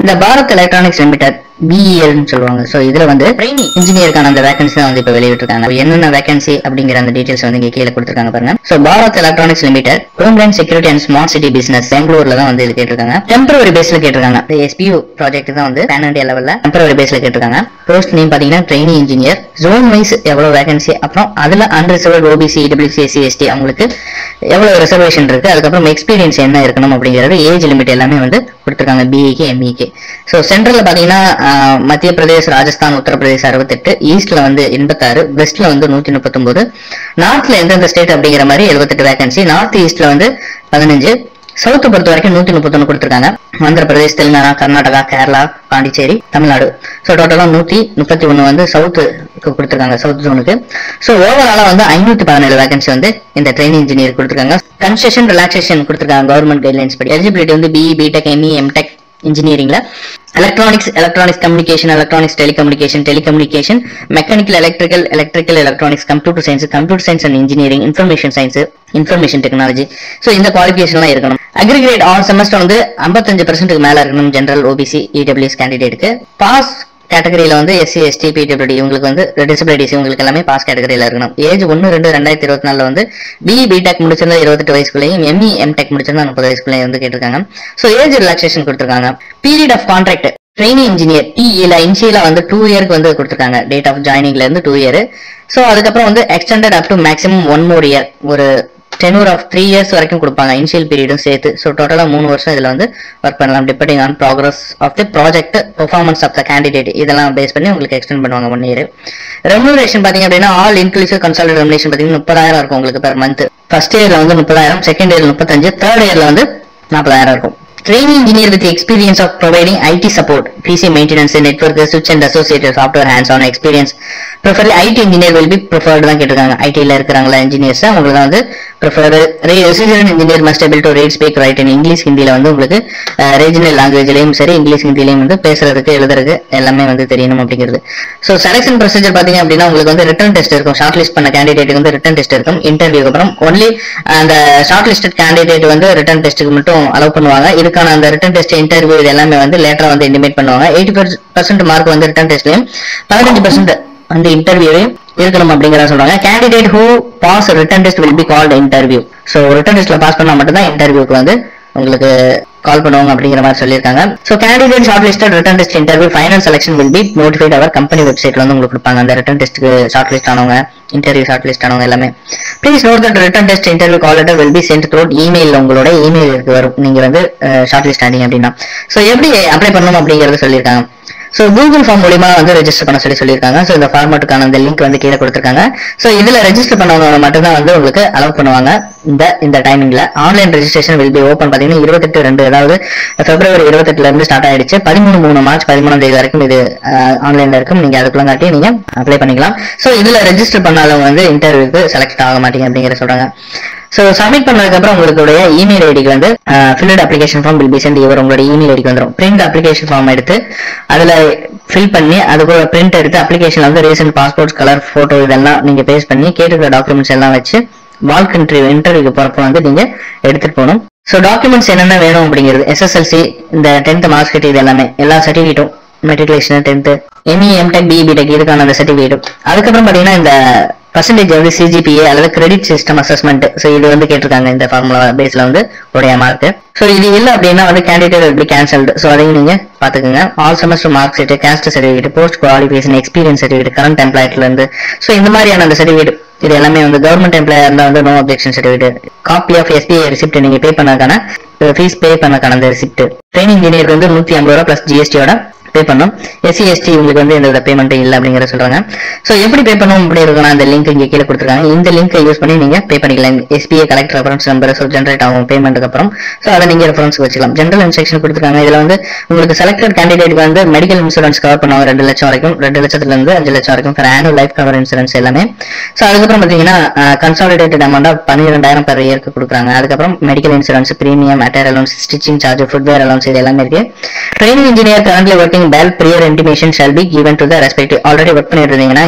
இந்த Bharat electronics limited BEL சொல்லுவாங்க. So இதுல வந்து ட்ரெயினிங் இன்ஜினியருக்கான அந்த வேகன்சி தான் வந்து இப்ப வெளியிட்டிருக்காங்க. என்னென்ன வேகன்சி அப்படிங்கிற அந்த டீடைல்ஸ் வந்து இங்க கீழே கொடுத்திருக்காங்க பாருங்க. So Bharat electronics limited homeland security and smart city business பெங்களூர்ல தான் வந்து இது கேட்டிருக்காங்க. டெம்பரரி பேஸ்ல கேட்டிருக்காங்க. இந்த SPU ப்ராஜெக்ட் தான் வந்து பேன் இந்தியா லெவல்ல டெம்பரரி பேஸ்ல கேட்டிருக்காங்க. போஸ்ட் நேம் பாத்தீங்கன்னா ட்ரெயினிங் இன்ஜினியர். ஜோன் வைஸ் எவ்வளவு வேகன்சி, அப்புறம் அதுல unreserved OBC EWC SC ST அவங்களுக்கு எவ்வளவு ரிசர்வேஷன் இருக்கு, அதுக்கப்புறம் எக்ஸ்பீரியன்ஸ் என்ன இருக்கணும் அப்படிங்கிறது, ஏஜ் லிமிட் எல்லாமே வந்து கொடுத்திருக்காங்க BE-க்கு ME-க்கு. சோ சென்ட்ரல்ல பாத்தீங்கன்னா மத்திய பிரதேஷ், ராஜஸ்தான், உத்தரப்பிரதேஷ் 68, ஈஸ்ட்ல வந்து 86, வெஸ்ட்ல வந்து 139, நார்த்ல எந்தெந்த ஸ்டேட் அப்படிங்கிற மாதிரி 78 வேகன்சி, நார்த் ஈஸ்ட்ல வந்து 15, சவுத் பொறுத்த வரைக்கும் 131 கொடுத்திருக்காங்க. ஆந்திர பிரதேஷ், தெலுங்கானா, கர்நாடகா, கேரளா, பாண்டிச்சேரி, தமிழ்நாடு. சோ டோட்டலா 131 வந்து சவுத் கொடுத்திருக்காங்க, சவுத் ஜோனுக்கு. சோ ஓவராலா வந்து 517 வேகன்சி வந்து இந்த ட்ரெயினிங் இன்ஜினியர் கொடுத்திருக்காங்க. கன்செஷன் ரிலாக்சேஷன் கொடுத்திருக்காங்க கவர்மெண்ட் கைட்லைன்ஸ் படி. எலிஜிபிலிட்டி வந்து BE, BTech, ME, MTech இன்ஜினியரிங்ல electronics communication, electronics telecommunication, mechanical electrical computer science and engineering, information science, information technology. So இந்த குவாலிஃபிகேஷன் எல்லாம் இருக்கணும். அக்ரிகேட் ஆல் செமஸ்டர் வந்து 55% மேல இருக்கணும் ஜெனரல் OBC EWS கேண்டிடேட்டுக்கு. பாஸ் கேட்டகரியில வந்து SC ST PWD இவங்களுக்கு வந்து டிசபிலிட்டிஸ் இவங்களுக்கு எல்லாமே பாஸ் கேட்டகரியில இருக்கணும். ஏஜ் 1/2/2024 வந்து BE BTech முடிச்சிருந்தா 28 வயசுக்குள்ளேயும், ME MTech முடிச்சிருந்தா 30 வயசுக்குள்ளேயும் வந்து கேட்டிருக்காங்க. சோ ஏஜ் ரிலாக்சேஷன் கொடுத்திருக்காங்க. Period of contract training engineer இனிஷியலா வந்து 2 இயருக்கு வந்து கொடுத்திருக்காங்க. டேட் ஆஃப் ஜாயினிங்ல இருந்து 2 இயர். சோ அதுக்கப்புறம் வந்து extended up to maximum 1 more year, ஒரு tenure of 3 years வரைக்கும் கொடுப்பாங்க, இனிஷியல் பீரியடும் சேர்த்து. ஸோ டோட்டலா 3 வருஷம் இதுல வந்து ஒர்க் பண்ணலாம், depending on progress of the project, performance of the candidate, இதெல்லாம் பேஸ் பண்ணி உங்களுக்கு எக்ஸ்டெண்ட் பண்ணுவாங்க 1 year. ரெம்யூனரேஷன் பாத்தீங்க அப்படின்னா ஆல் இன்க்ளூசிவ் கன்சல்டன்ட் ரெம்யூனரேஷன் பாத்தீங்கன்னா 30,000 இருக்கும் உங்களுக்கு பெர் மந்த். ஃபர்ஸ்ட் இயர்ல வந்து 30,000, செகண்ட் இயர்ல 35, தேர்ட் இயர்ல வந்து 40,000 இருக்கும். Training engineer with experience of providing IT support, PC maintenance, network, switch and associated software hands-on experience. Preferably IT engineer will be preferred தான் கேட்டிருக்காங்க. IT ல இருக்கிறாங்களா engineers அவங்களுக்கு தான் வந்து preferred. Resident engineer must able to read, speak, write in English, ஹிந்தில வந்து உங்களுக்கு regional languageலயும் சரி இங்கிலீஷ் ஹிந்திலையும் வந்து பேசுறதுக்கு எழுதுறதுக்கு எல்லாமே வந்து தெரியணும் அப்படிங்கிறது. ஸோ செலக்ஷன் ப்ரொசீஜர் பாத்தீங்க அப்படின்னா உங்களுக்கு வந்து ரிட்டன் டெஸ்ட் இருக்கும். ஷார்ட் லிஸ்ட் பண்ண கேண்டிடேட்டுக்கு வந்து ரிட்டன் டெஸ்ட் இருக்கும். இன்டர்வியூக்கு அப்புறம் ஒன்லி அந்த ஷார்ட் லிஸ்டட் கேண்டிடேட் வந்து ரிட்டன் டெஸ்ட்டுக்கு மட்டும் அலோவ் பண்ணுவாங்க. இதுக்கான அந்த ரிட்டன் டெஸ்ட், இன்டர்வியூ இது எல்லாமே வந்து லேட்டரா வந்து இன்டிமேட் பண்ணுவாங்க. 80% மார்க் வந்து ரிட்டன் டெஸ்ட்லயும் 15% வந்து இன்டர்வியூவையும் இருக்கணும் அப்படிங்கிறத சொல்றாங்க. Candidate who pass written test will be called interview. So written டெஸ்ட்ல பாஸ் பண்ணா மட்டும்தான் இன்டர்வியூக்கு வந்து உங்களுக்கு கால் பண்ணுவாங்க அப்படிங்கிற மாதிரி சொல்லியிருக்காங்க. So candidate short listed written test interview final selection will be notified அவர் கம்பெனி வெப்சைட்ல வந்து உங்களுக்கு கொடுப்பாங்க. அந்த ரிட்டன் டெஸ்ட்டுக்கு ஷார்ட் லிஸ்ட் ஆனவங்க, இன்டர்வியூ ஷார்ட் லிஸ்ட் ஆனவங்க எல்லாமே. Please note that written test interview call letter will be sent through email. உங்களோட இமெயிலுக்கு வரும் நீங்க வந்து ஷார்ட் லிஸ்ட் ஆனீங்க அப்படின்னா. ஸோ எப்படி அப்ளை பண்ணணும் அப்படிங்கறது சொல்லியிருக்காங்க. ஸோ கூகுள் ஃபார்ம் மூலியமா வந்து ரெஜிஸ்டர் பண்ண சொல்லியிருக்காங்க. ஸோ இந்த ஃபார்மேட்டுக்கான அந்த லிங்க் வந்து கீழே கொடுத்துருக்காங்க. ஸோ இதுல ரெஜிஸ்டர் பண்ணவங்க மட்டும்தான் வந்து உங்களுக்கு அலோவ் பண்ணுவாங்க. இந்த டைமிங்ல online registration will be open பாத்தீங்கன்னா 28/2, அதாவது பிப்ரவரி 28 இருந்து ஸ்டார்ட் ஆயிடுச்சு. 13 மார்ச் 13 வரைக்கும் இது ஆன்லைன்ல இருக்கும். நீங்க அதுக்குள்ள காட்டி நீங்க அப்ளை பண்ணிக்கலாம். ஸோ இதுல ரெஜிஸ்டர் பண்ணாலும் வந்து இன்டர்வியூக்கு செலக்ட் ஆக மாட்டீங்க அப்படிங்கிற சொல்றாங்க. ஸோ சப்மிட் பண்ணதுக்கு அப்புறம் உங்களுடைய இமெயில் ஐடிக்கு வந்து filled application form will be sent your, உங்களோட இமெயில் ஐடிக்கு வந்துடும். பிரிண்ட் அப்ளிகேஷன் ஃபார்ம் எடுத்து அதுல ஃபில் பண்ணி அதுக்கு ஒரு பிரிண்ட் எடுத்து அப்ளிகேஷன்ல வந்து ரீசென்ட் பாஸ்போர்ட், கலர் போட்டோ இதெல்லாம் நீங்க பேஸ்ட் பண்ணி கேட்டுக்கிற டாக்குமெண்ட்ஸ் எல்லாம் வச்சு வால்க் இன்டர்வியூக்கு போறப்ப வந்து நீங்க எடுத்துட்டு போகணும். ஸோ டாக்குமெண்ட்ஸ் என்னென்ன வேணும் அப்படிங்கிறது SSLC, இந்த 10th மார்க் ஷீட், இது எல்லாமே எல்லா சர்டிஃபிகேட்டும், matriculation 10th, ME MTech BE BTech இதுக்கான அந்த சர்டிஃபிகேட். அதுக்கப்புறம் பாத்தீங்கன்னா இந்த பர்சன்டேஜ் வந்து CGPA அல்லது கிரெடிட் சிஸ்டம் அசஸ்மெண்ட். ஸோ இது வந்து கேட்டிருக்காங்க இந்த ஃபார்முலா பேஸ்ல வந்து உடைய மார்க். ஸோ இது இல்லை அப்படின்னா வந்து கேண்டிடேட் எப்படி கேன்சல்டு. ஸோ அதையும் நீங்க பாத்துக்கோங்க. All semester mark sheet, caste certificate, post qualification, experience certificate, current எம்ப்ளாய்ல இருந்து, ஸோ இந்த மாதிரியான அந்த சர்டிஃபிகேட் இது எல்லாமே வந்து கவர்மெண்ட் எம்ப்ளாயா இருந்தா வந்து no objection certificate, copy of SBI receipt, நீங்க பே பண்ணதுக்கான ஃபீஸ் பே பண்ணக்கான அந்த ரிசிப்ட். ட்ரைனிங் இன்ஜினியருக்கு வந்து 150 ரூபா பிளஸ் GST-யோட பே பண்ணணும். SC ST உங்களுக்கு வந்து எந்த பேமெண்ட் இல்லை அப்படிங்கிற சொல்றாங்க. ஸோ எப்படி பே பண்ணணும் அப்படி இருக்கணும் அந்த லிங்க் இங்கே கீழே கொடுத்துருக்காங்க. இந்த லிங்கை யூஸ் பண்ணி நீங்க பே பண்ணிக்கலாம். SBI collect reference number generate ஆகும் பேமெண்ட்டுக்கு அப்புறம். ஸோ அதை நீங்க ரெஃபரன்ஸ் வச்சுக்கலாம். ஜென்ரல் இன்ஸ்ட்ரக்ஷன் கொடுத்துருக்காங்க. இதுல வந்து உங்களுக்கு செலக்டட் கேண்டிடேட்டுக்கு வந்து மெடிக்கல் இன்சூரன்ஸ் கவர் பண்ணுவாங்க 2 லட்சம் வரைக்கும், 2 லட்சத்துல இருந்து 5 லட்சம் வரைக்கும் for annual life cover insurance எல்லாமே. ஸோ அதுக்கப்புறம் பாத்தீங்கன்னா கன்சாலிடேட்டட் அமௌண்ட் ஆஃப் 12,000 பெர் இயருக்கு கொடுக்குறாங்க. அதுக்கப்புறம் medical insurance, premium, attire allowance, stitching charge, footwear allowance இது எல்லாமே இருக்கு. Training engineer currently working supporting பேல் prior intimation shall be given to the respective. Already work பண்ணிட்டு இருந்தீங்கன்னா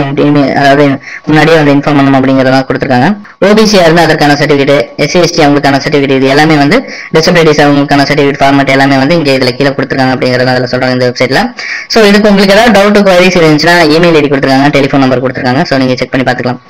அதாவது முன்னாடியே வந்து இன்ஃபார்ம் பண்ணணும் அப்படிங்கறத கொடுத்திருக்காங்க. ஓபிசி இருந்தா அதற்கான சர்டிபிகேட், எஸ்சி எஸ்டி அவங்களுக்கான சர்டிபிகேட், இது எல்லாமே வந்து டிசபிலிட்டிஸ் அவங்களுக்கான சர்டிபிகேட் ஃபார்மேட் எல்லாமே வந்து இங்க இதுல கீழே கொடுத்திருக்காங்க அப்படிங்கறத அதுல சொல்றாங்க இந்த வெப்சைட்ல. சோ இதுக்கு உங்களுக்கு ஏதாவது டவுட் குவரிஸ் இருந்துச்சுன்னா இமெயில் ஐடி கொடுத்திருக்காங்க, டெலிஃபோன் நம்பர் கொடுத்திருக்காங்க. சோ நீங்க செக் பண்ணி பாத்துக்கலாம்.